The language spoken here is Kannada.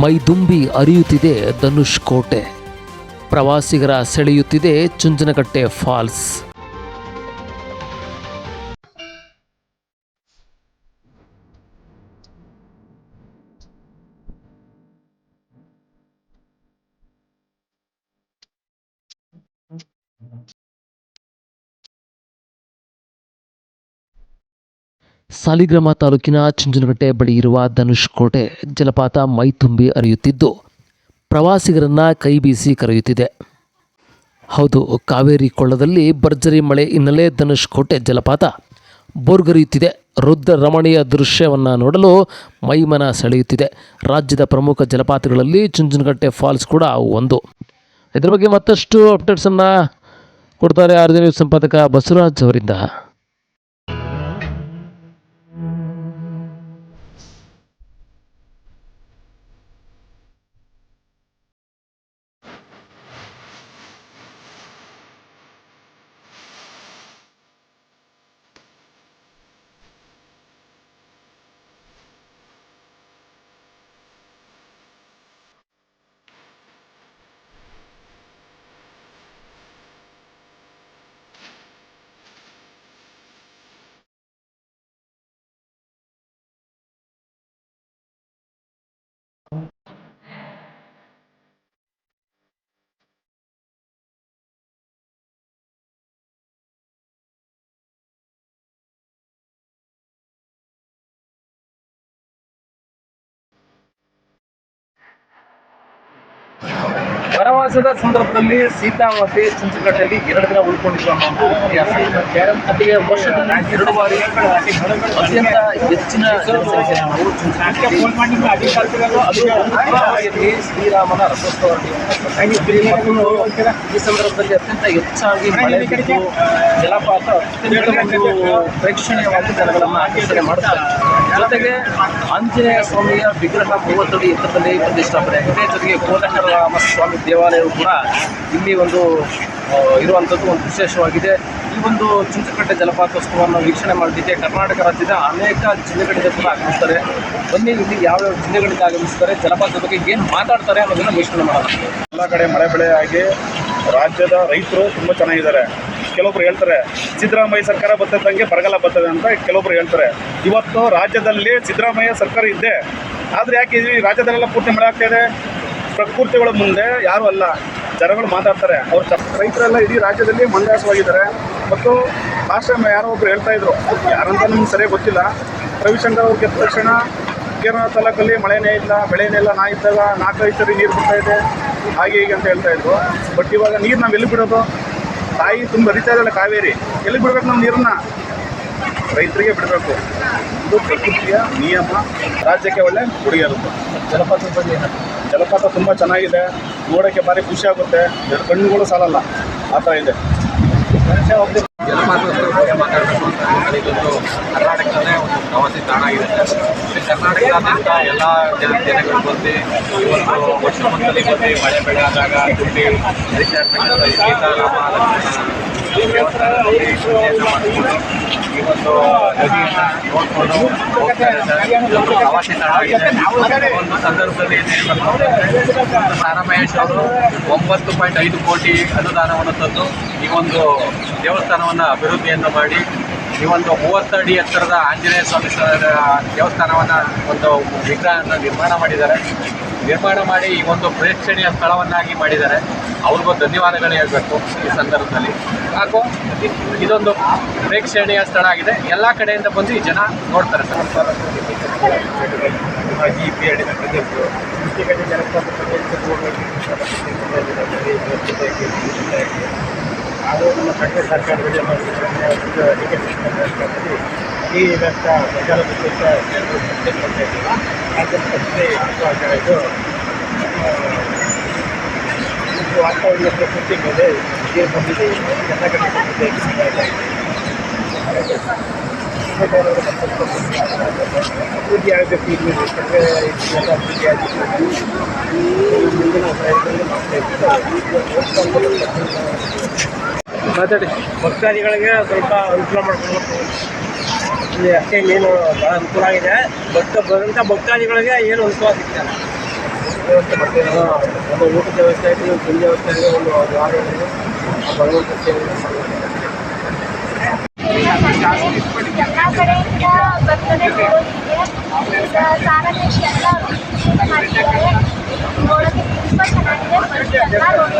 ಮೈದುಂಬಿ ಹರಿಯುತ್ತಿದೆ ಧನುಷ್ ಕೋಟೆ, ಪ್ರವಾಸಿಗರ ಸೆಳೆಯುತ್ತಿದೆ ಚುಂಚನಕಟ್ಟೆ ಫಾಲ್ಸ್. ಸಾಲಿಗ್ರಾಮ ತಾಲೂಕಿನ ಚುಂಚನಕಟ್ಟೆ ಬಳಿ ಇರುವ ಧನುಷ್ ಕೋಟೆ ಜಲಪಾತ ಮೈತುಂಬಿ ಹರಿಯುತ್ತಿದ್ದು ಪ್ರವಾಸಿಗರನ್ನ ಕೈ ಬೀಸಿ ಕರೆಯುತ್ತಿದೆ. ಹೌದು, ಕಾವೇರಿ ಕೊಳ್ಳದಲ್ಲಿ ಭರ್ಜರಿ ಮಳೆ ಹಿನ್ನೆಲೆ ಧನುಷ್ ಕೋಟೆ ಜಲಪಾತ ಬೋರ್ಗರೆಯುತ್ತಿದೆ. ರುದ್ರ ರಮಣೀಯ ದೃಶ್ಯವನ್ನು ನೋಡಲು ಮೈಮನ ಸೆಳೆಯುತ್ತಿದೆ. ರಾಜ್ಯದ ಪ್ರಮುಖ ಜಲಪಾತಗಳಲ್ಲಿ ಚುಂಚನಕಟ್ಟೆ ಫಾಲ್ಸ್ ಕೂಡ ಒಂದು. ಇದರ ಬಗ್ಗೆ ಮತ್ತಷ್ಟು ಅಪ್ಡೇಟ್ಸನ್ನು ಕೊಡ್ತಾರೆ ಆರ್ಜೆ ನ್ಯೂಸ್ ಸಂಪಾದಕ ಬಸವರಾಜ್ ಅವರಿಂದ. ವನವಾಸದ ಸಂದರ್ಭದಲ್ಲಿ ಸೀತಾವತಿ ಚುಂಚನಕಟ್ಟೆಯಲ್ಲಿ 2 ದಿನ ಉಳ್ಕೊಂಡಿರುವ ಒಂದು ಇತಿಹಾಸ. ಅಲ್ಲಿಗೆ ವರ್ಷದಲ್ಲಿ 2 ಬಾರಿ ಅತ್ಯಂತ ಹೆಚ್ಚಿನ ಜನಸಂಖ್ಯೆಯನ್ನು ನಾವು ಚುಂಚನಕಟ್ಟೆಯಲ್ಲಿ ಶ್ರೀರಾಮನ ರಥೋತ್ಸವ ಈ ಸಂದರ್ಭದಲ್ಲಿ ಅತ್ಯಂತ ಹೆಚ್ಚಾಗಿ ಮಳೆ ಬಿದ್ದು ಜಲಪಾತ ಅತ್ಯಂತ ಒಂದು ಪ್ರೇಕ್ಷಣೀಯವಾಗಿ ಜನಗಳನ್ನು ಆಕರ್ಷಣೆ ಮಾಡುತ್ತಾರೆ. ಜೊತೆಗೆ ಆಂಜನೇಯ ಸ್ವಾಮಿಯ ವಿಗ್ರಹ 30 ಅಡಿ ಎತ್ತರದಲ್ಲಿ ಪ್ರತಿಷ್ಠಾಪನೆಯಾಗಿದೆ. ಜೊತೆಗೆ ಕೋದಂಡರಾಮ ಸ್ವಾಮಿ ದೇವಾಲಯವು ಕೂಡ ಇಲ್ಲಿ ಒಂದು ಇರುವಂಥದ್ದು ಒಂದು ವಿಶೇಷವಾಗಿದೆ. ಈ ಒಂದು ಚುಂಚನಕಟ್ಟೆ ಜಲಪಾತೋತ್ಸವವನ್ನು ವೀಕ್ಷಣೆ ಮಾಡಲಿಕ್ಕೆ ಕರ್ನಾಟಕ ರಾಜ್ಯದ ಅನೇಕ ಜಿಲ್ಲೆಗಳಿಂದ ಕೂಡ ಆಗಮಿಸ್ತಾರೆ. ಬನ್ನಿ, ಇಲ್ಲಿ ಯಾವ್ಯಾವ ಜಿಲ್ಲೆಗಳಿಂದ ಆಗಮಿಸ್ತಾರೆ, ಜಲಪಾತದ ಬಗ್ಗೆ ಏನು ಮಾತಾಡ್ತಾರೆ ಅನ್ನೋದನ್ನು ವೀಕ್ಷಣೆ ಮಾಡೋಣ. ಎಲ್ಲ ಕಡೆ ಮಳೆ ಬೆಳೆ ಆಗಿ ರಾಜ್ಯದ ರೈತರು ತುಂಬ ಚೆನ್ನಾಗಿದ್ದಾರೆ. ಕೆಲವೊಬ್ರು ಹೇಳ್ತಾರೆ ಸಿದ್ದರಾಮಯ್ಯ ಸರ್ಕಾರ ಬರ್ತದಂಗೆ ಬರಗಾಲ ಬರ್ತದೆ ಅಂತ ಕೆಲವೊಬ್ರು ಹೇಳ್ತಾರೆ. ಇವತ್ತು ರಾಜ್ಯದಲ್ಲಿ ಸಿದ್ದರಾಮಯ್ಯ ಸರ್ಕಾರ ಇದೆ, ಆದರೆ ಯಾಕೆ ಈ ರಾಜ್ಯದಲ್ಲೆಲ್ಲ ಪೂರ್ತಿ ಮಳೆ ಆಗ್ತಾ ಇದೆ? ಪ್ರಕೃತಿಗಳ ಮುಂದೆ ಯಾರೂ ಅಲ್ಲ, ಜನಗಳು ಮಾತಾಡ್ತಾರೆ. ಅವ್ರು ರೈತರೆಲ್ಲ ಇಡೀ ರಾಜ್ಯದಲ್ಲಿ ಮಂದಹಾಸವಾಗಿದ್ದಾರೆ. ಮತ್ತು ಲಾಸ್ಟ್ ಟೈಮ್ ಯಾರೋ ಒಬ್ರು ಹೇಳ್ತಾ ಇದ್ರು, ಯಾರಂತ ನಮ್ಗೆ ಸರಿಯಾಗಿ ಗೊತ್ತಿಲ್ಲ, ರವಿಶಂಕರ್ ಅವ್ರು ಗೆದ್ದ ತಕ್ಷಣ ಕೇರಳ ತಾಲೂಕಲ್ಲಿ ಮಳೆನೇ ಇಲ್ಲ, ಬೆಳೆನೇ ಇಲ್ಲ, ನಾ ಇದ್ದಾಗ 4-5 ಸರಿ ನೀರು ಬರ್ತಾ ಇದೆ, ಹಾಗೆ ಹೀಗೆ ಅಂತ ಹೇಳ್ತಾ ಇದ್ರು. ಬಟ್ ಇವಾಗ ನೀರು ನಾವು ಎಲ್ಲಿ ಬಿಡೋದು? ತಾಯಿ ತುಂಬ ಹರಿತಾ ಇದ್ದಲ್ಲ ಕಾವೇರಿ, ಎಲ್ಲಿ ಬಿಡ್ಬೇಕು ನಾವು ನೀರನ್ನ? ರೈತರಿಗೆ ಬಿಡಬೇಕು. ಇದು ಪ್ರಕೃತಿಯ ನಿಯಮ, ರಾಜ್ಯಕ್ಕೆ ಒಳ್ಳೆ ಕೊಡುಗೆ ಇರುತ್ತೆ. ಜಲಪಾತದ ಬಗ್ಗೆ ಜಲಪಾತ ತುಂಬ ಚೆನ್ನಾಗಿದೆ, ನೋಡೋಕ್ಕೆ ಭಾರಿ ಖುಷಿ ಆಗುತ್ತೆ, ಕಣ್ಣುಗಳು ಸಾಲಲ್ಲ, ಆ ಥರ ಇದೆ. ಜಲಪಾತದ ಬಗ್ಗೆ ಮಾತಾಡಬೇಕು ಅಂತ ಇದೊಂದು ಕರ್ನಾಟಕದಲ್ಲೇ ಒಂದು ಪ್ರವಾಸಿ ತಾಣ ಆಗಿದೆ. ಕರ್ನಾಟಕದಾದ್ಯಂತ ಎಲ್ಲ ಜನಗಳು ಬಂದು ಈ ಒಂದು ವರ್ಷಕ್ಕೊಂದ್ಸಲಿ ಬಂದು ಮಳೆ ಬೆಳೆ ಆದಾಗ ತುಂಬಿ ಹರಿತಾ ಇರ್ತಕ್ಕಂಥ ಸೀತಾರಾಮ ದೇವಸ್ಥಾನದಲ್ಲಿ ಈ ಒಂದು ನದಿಯನ್ನು ನೋಡಿಕೊಂಡು ಹೋಗ್ತಾ ಇದ್ದಾರೆ. ಪ್ರವಾಸಿ ತಾಣ ಆಗಿದೆ. ಒಂದು ಸಂದರ್ಭದಲ್ಲಿ ರಾಮಹೇಶ್ ಅವರು 9.5 ಕೋಟಿ ಅನುದಾನವನ್ನು ತಂದು ಈ ಒಂದು ದೇವಸ್ಥಾನವನ್ನು ಅಭಿವೃದ್ಧಿಯನ್ನು ಮಾಡಿ ಈ ಒಂದು 30 ಅಡಿ ಎತ್ತರದ ಆಂಜನೇಯ ಸ್ವಾಮಿ ದೇವಸ್ಥಾನವನ್ನು ಒಂದು ವಿಗ್ರಹವನ್ನು ನಿರ್ಮಾಣ ಮಾಡಿ ಈ ಒಂದು ಪ್ರೇಕ್ಷಣೀಯ ಸ್ಥಳವನ್ನಾಗಿ ಮಾಡಿದ್ದಾರೆ. ಅವ್ರಿಗೂ ಧನ್ಯವಾದಗಳು ಹೇಳಬೇಕು ಈ ಸಂದರ್ಭದಲ್ಲಿ. ಹಾಗೂ ಇದೊಂದು ಪ್ರೇಕ್ಷಣೀಯ ಸ್ಥಳ ಆಗಿದೆ, ಎಲ್ಲ ಕಡೆಯಿಂದ ಬಂದು ಈ ಜನ ನೋಡ್ತಾರೆ ಸರ್. ಈ ಪೀರಿಯಡಿನ ಪ್ರದೇಶಗಳು ಸೃಷ್ಟಿಗಟ್ಟೆ ಜಲಪಾತ ಹಾಗೂ ನಮ್ಮ ಕಟ್ಟೆ ಸರ್ಕಾರದಲ್ಲಿ ಈ ವ್ಯವಸ್ಥೆ ವಾತಾವರಣ ಪ್ರಕೃತಿ ಮೇಲೆ ನೀರು ಬಂದಿದೆ. ಅಭಿವೃದ್ಧಿ ಆಗಬೇಕು. ಇಲ್ಲಿ ಕಟ್ಟೆ ಅಭಿವೃದ್ಧಿ ಆಗಿದ್ದು ಮುಂದಿನ ಮಾತಾಡಿ ಭಕ್ತಾದಿಗಳಿಗೆ ಸ್ವಲ್ಪ ಅನುಕೂಲ ಮಾಡ್ಕೊಳ್ಬೇಕು. ಇಲ್ಲಿ ಅಷ್ಟೇ ಇನ್ನೇನು ಭಾಳ ಅನುಕೂಲ ಆಗಿದೆ. ಬರೋಂಥ ಭಕ್ತಾದಿಗಳಿಗೆ ಏನು ಅನುಕೂಲ ಸಿಗ್ತಲ್ಲ. ವ್ಯವಸ್ಥೆ ಬರ್ತೀವಿ ನಮ್ಮ ಊಟದ ವ್ಯವಸ್ಥೆ ಆಗಲಿ ಒಂದು ತಿಂಡಿ ವ್ಯವಸ್ಥೆ ಆಗಲಿ ಒಂದು ವಾರ ಭಗವಂತ ಸೇವೆ ಎಲ್ಲ ಕಡೆಯಿಂದ ಬರ್ತದೆ ನೋಡೋದಕ್ಕೆ ಸಾರಥಿ ಎಲ್ಲ ಮಾಡಿದ್ದಾರೆ ನೋಡೋಕ್ಕೆ ತುಂಬ ಚೆನ್ನಾಗಿದೆ ಎಲ್ಲ ನೋಡಿ